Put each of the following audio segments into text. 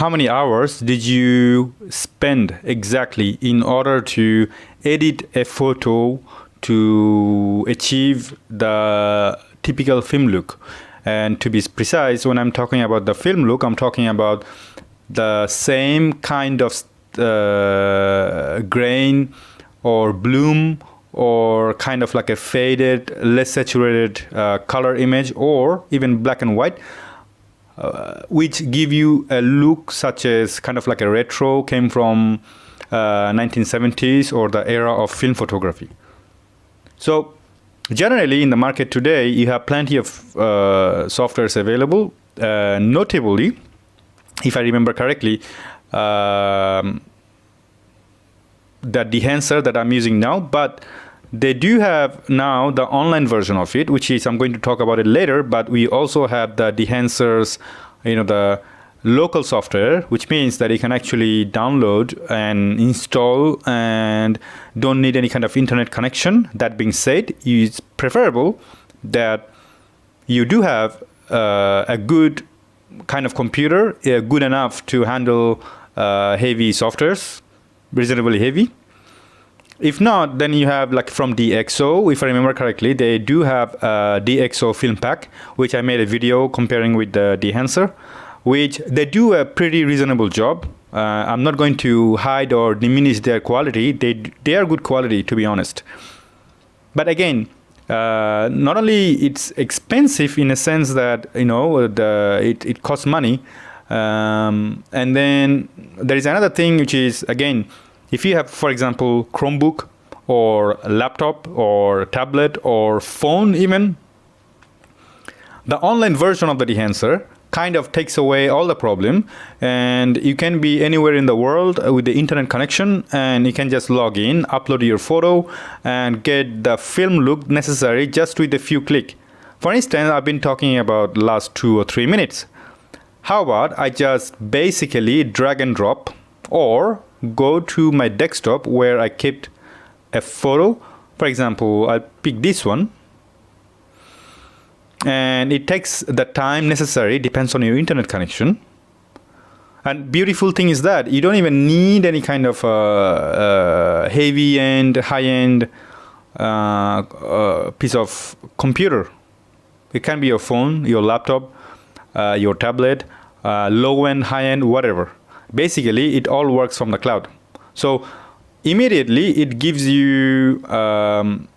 how many hours did you spend exactly in order to edit a photo to achieve the typical film look? And to be precise, when I'm talking about the film look, I'm talking about the same kind of grain or bloom or kind of like a faded, less saturated color image, or even black and white, which give you a look such as kind of like a retro, came from 1970s or the era of film photography. So generally in the market today, you have plenty of softwares available. Notably, if I remember correctly, the Dehancer that I'm using now, but they do have now the online version of it, which is, I'm going to talk about it later, but we also have the Dehancers, the local software, which means that you can actually download and install and don't need any kind of internet connection. That being said, it's preferable that you do have a good kind of computer, good enough to handle heavy softwares, reasonably heavy. If not, then you have like from DxO, if I remember correctly, they do have a DxO film pack, which I made a video comparing with the Dehancer, which they do a pretty reasonable job. I'm not going to hide or diminish their quality. They are good quality, to be honest. But again, not only it's expensive in a sense that it costs money, and then there is another thing, which is, again, if you have, for example, Chromebook or laptop or tablet or phone even, the online version of the Dehancer kind of takes away all the problem, and you can be anywhere in the world with the internet connection, and you can just log in, upload your photo, and get the film look necessary just with a few clicks. For instance, I've been talking about last 2 or 3 minutes. How about I just basically drag and drop or go to my desktop where I kept a photo. For example, I'll pick this one, and it takes the time necessary, depends on your internet connection. And beautiful thing is that you don't even need any kind of heavy end, high end piece of computer. It can be your phone, your laptop, your tablet, low end, high end, whatever. Basically, it all works from the cloud. So immediately it gives you all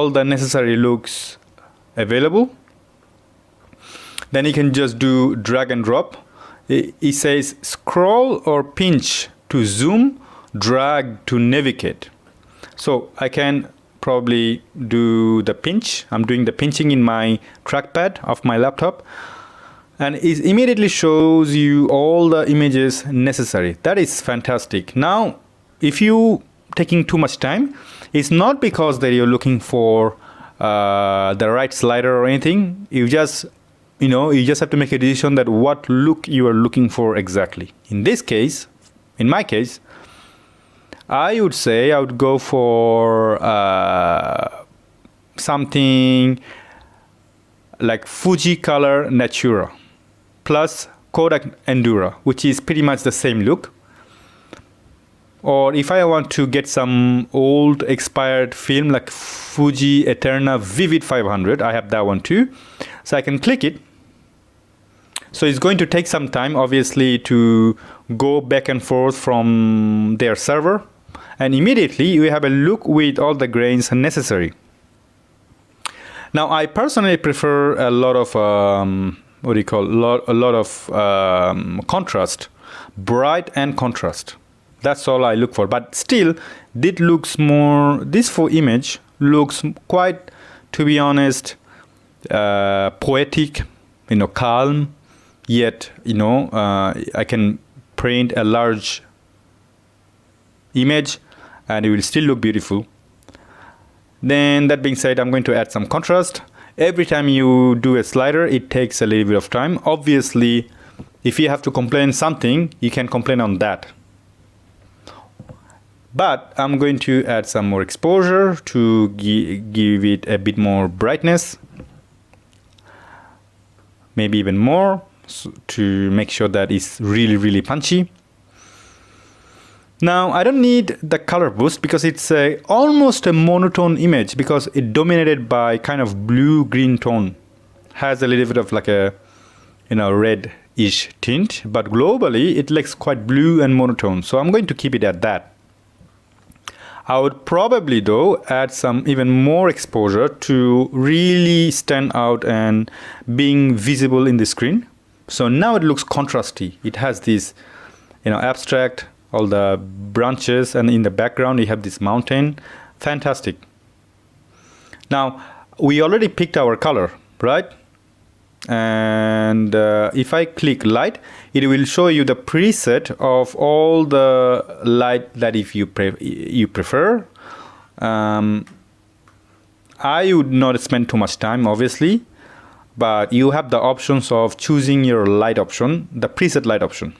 the necessary looks available. Then you can just do drag and drop. It says scroll or pinch to zoom, drag to navigate. So I can probably do the pinch. I'm doing the pinching in my trackpad of my laptop, and it immediately shows you all the images necessary. That is fantastic. Now, if you taking too much time, it's not because that you're looking for the right slider or anything. You just have to make a decision that what look you are looking for exactly. In my case, I would say I would go for something like Fuji Color Natura plus Kodak Endura, which is pretty much the same look. Or if I want to get some old expired film like Fuji Eterna Vivid 500, I have that one too. So I can click it. So it's going to take some time, obviously, to go back and forth from their server. And immediately you have a look with all the grains necessary. Now, I personally prefer a lot of, contrast, bright and contrast. That's all I look for. But still, this full image looks quite, to be honest, poetic, calm, yet, I can print a large image and it will still look beautiful. Then that being said, I'm going to add some contrast. Every time you do a slider, it takes a little bit of time. Obviously, if you have to complain something, you can complain on that. But I'm going to add some more exposure to give it a bit more brightness. Maybe even more. to make sure that it's really, really punchy. Now, I don't need the color boost because it's almost a monotone image because it dominated by kind of blue-green tone. Has a little bit of like a, red-ish tint, but globally it looks quite blue and monotone. So I'm going to keep it at that. I would probably though add some even more exposure to really stand out and being visible in the screen. So now it looks contrasty. It has this, abstract, all the branches, and in the background you have this mountain. Fantastic. Now we already picked our color, right? And if I click light, it will show you the preset of all the light that if you prefer. I would not spend too much time, obviously, but you have the options of choosing your light option, the preset light option.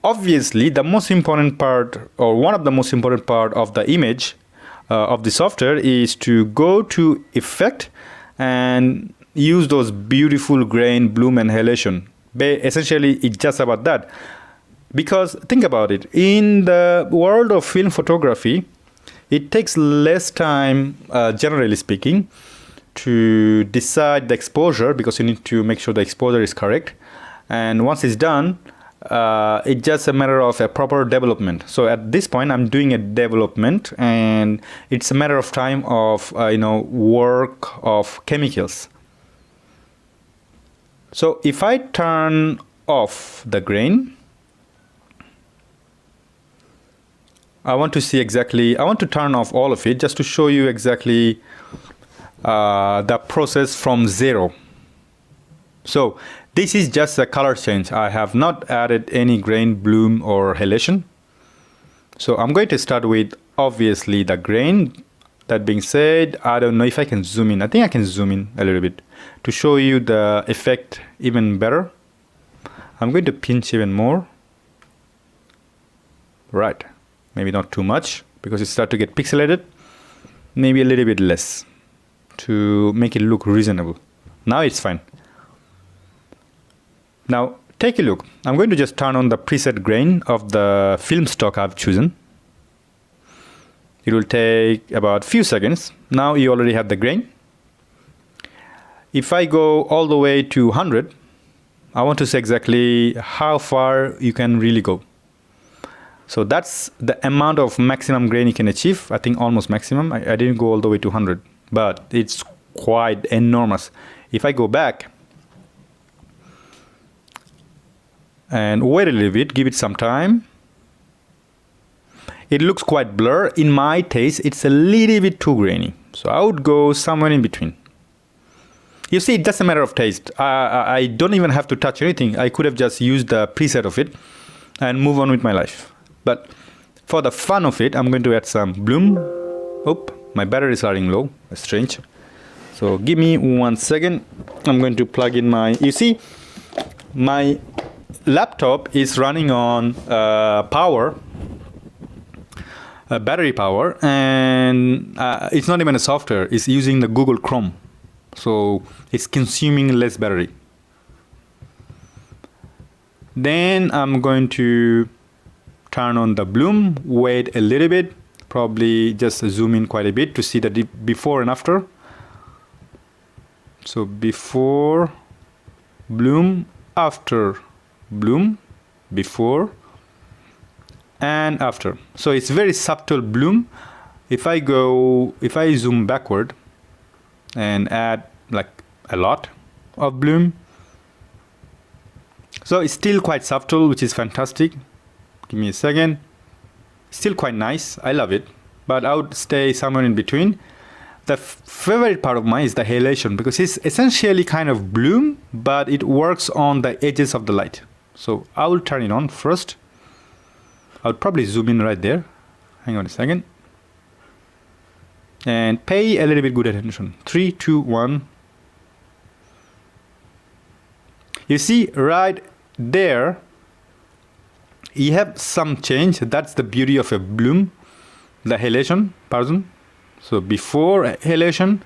Obviously, the most important part, or one of the most important part of the image of the software is to go to Effect and use those beautiful grain, bloom, and halation. Essentially, it's just about that. Because think about it, in the world of film photography, it takes less time, generally speaking, to decide the exposure because you need to make sure the exposure is correct. And once it's done, it's just a matter of a proper development. So at this point, I'm doing a development, and it's a matter of time of work of chemicals. So if I turn off the grain, I want to turn off all of it just to show you exactly the process from zero. So this is just a color change. I have not added any grain, bloom, or halation. So I'm going to start with, obviously, the grain. That being said, I don't know if I can zoom in. I think I can zoom in a little bit to show you the effect even better. I'm going to pinch even more. Right. Maybe not too much because it starts to get pixelated. Maybe a little bit less to make it look reasonable. Now it's fine. Now take a look. I'm going to just turn on the preset grain of the film stock I've chosen. It will take about a few seconds. Now you already have the grain. If I go all the way to 100, I want to see exactly how far you can really go. So that's the amount of maximum grain you can achieve. I think almost maximum. I didn't go all the way to 100, but it's quite enormous. If I go back and wait a little bit, give it some time, it looks quite blur. In my taste, it's a little bit too grainy. So I would go somewhere in between. You see, it's just a matter of taste. I don't even have to touch anything. I could have just used the preset of it and move on with my life. But for the fun of it, I'm going to add some bloom. Oh, my battery is running low. That's strange. So give me 1 second. I'm going to plug in you see, my laptop is running on battery power, and it's not even a software. It's using the Google Chrome. So it's consuming less battery. Then I'm going to turn on the bloom, wait a little bit, probably just zoom in quite a bit to see the before and after. So before bloom, after bloom, before and after. So it's very subtle bloom. If I zoom backward and add like a lot of bloom, so it's still quite subtle, which is fantastic. Give me a second. Still quite nice. I love it, but I would stay somewhere in between. The favorite part of mine is the halation, because it's essentially kind of bloom, but it works on the edges of the light. So I will turn it on first. I would probably zoom in right there. Hang on a second. And pay a little bit good attention. 3, 2, 1. You see right there, you have some change. That's the beauty of a bloom, the halation, pardon. So before halation,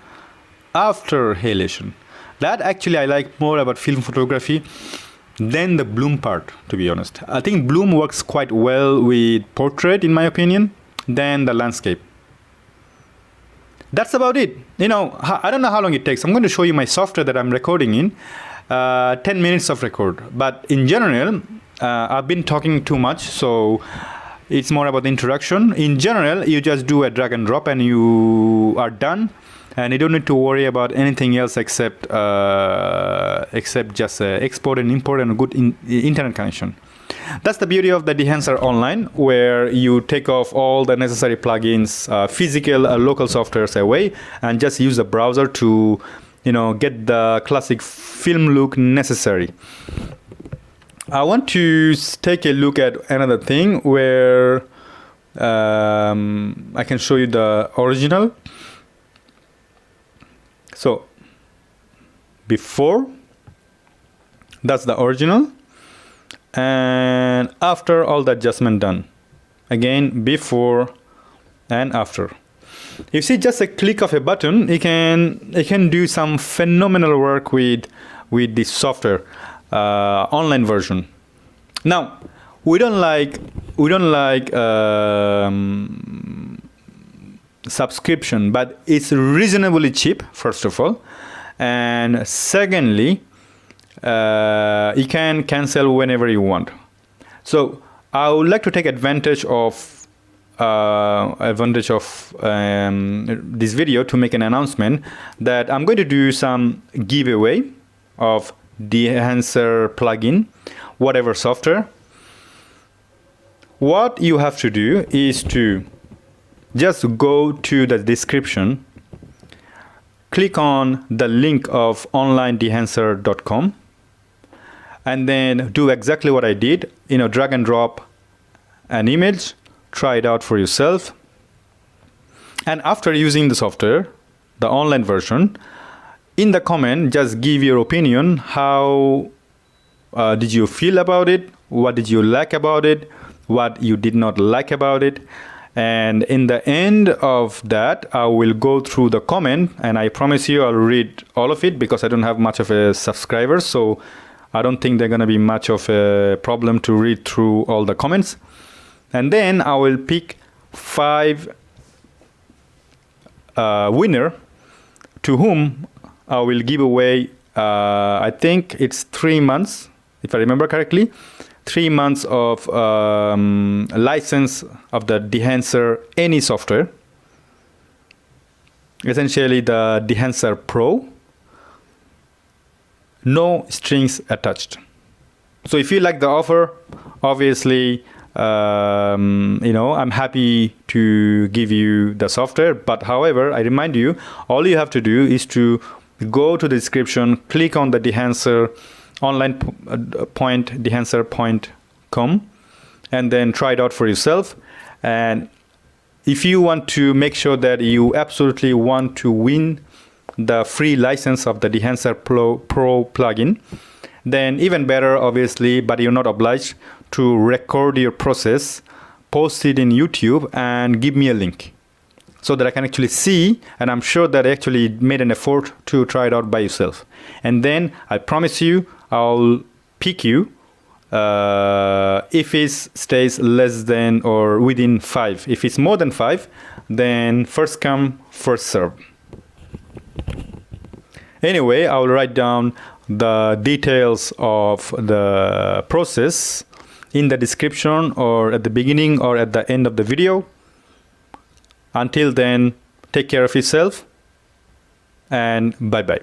after halation. That actually I like more about film photography than the bloom part, to be honest. I think bloom works quite well with portrait, in my opinion, than the landscape. That's about it. You know, I don't know how long it takes. I'm going to show you my software that I'm recording in. 10 minutes of record. But in general, I've been talking too much, so it's more about the introduction. In general, you just do a drag and drop and you are done. And you don't need to worry about anything else except just export and import and a good internet connection. That's the beauty of the Dehancer Online, where you take off all the necessary plugins, physical, local softwares away, and just use the browser to, get the classic film look necessary. I want to take a look at another thing where I can show you the original. So before, that's the original, and after all the adjustment done. Again, before and after. You see, just a click of a button, it can do some phenomenal work with this software, online version. Now, we don't like subscription, but it's reasonably cheap, first of all, and secondly, you can cancel whenever you want. So I would like to take advantage of this video to make an announcement that I'm going to do some giveaway of Dehancer plugin, whatever software. What you have to do is to just go to the description, click on the link of onlinedehancer.com, and then do exactly what I did, drag and drop an image, try it out for yourself. And after using the software, the online version, in the comment, just give your opinion. How did you feel about it? What did you like about it? What you did not like about it? And in the end of that, I will go through the comment, and I promise you I'll read all of it because I don't have much of a subscribers, so I don't think they're going to be much of a problem to read through all the comments. And then I will pick 5 winner to whom I will give away, I think it's 3 months, if I remember correctly, 3 months of license of the Dehancer any software, essentially the Dehancer Pro, no strings attached. So if you like the offer, obviously I'm happy to give you the software, but however, I remind you, all you have to do is to go to the description, click on the Dehancer online point, dehancer.com, and then try it out for yourself. And if you want to make sure that you absolutely want to win the free license of the Dehancer Pro plugin, then even better, obviously, but you're not obliged to record your process, post it in YouTube, and give me a link so that I can actually see, and I'm sure that I actually made an effort to try it out by yourself. And then I promise you, I'll pick you if it stays less than or within 5. If it's more than 5, then first come, first serve. Anyway, I'll write down the details of the process in the description or at the beginning or at the end of the video. Until then, take care of yourself and bye-bye.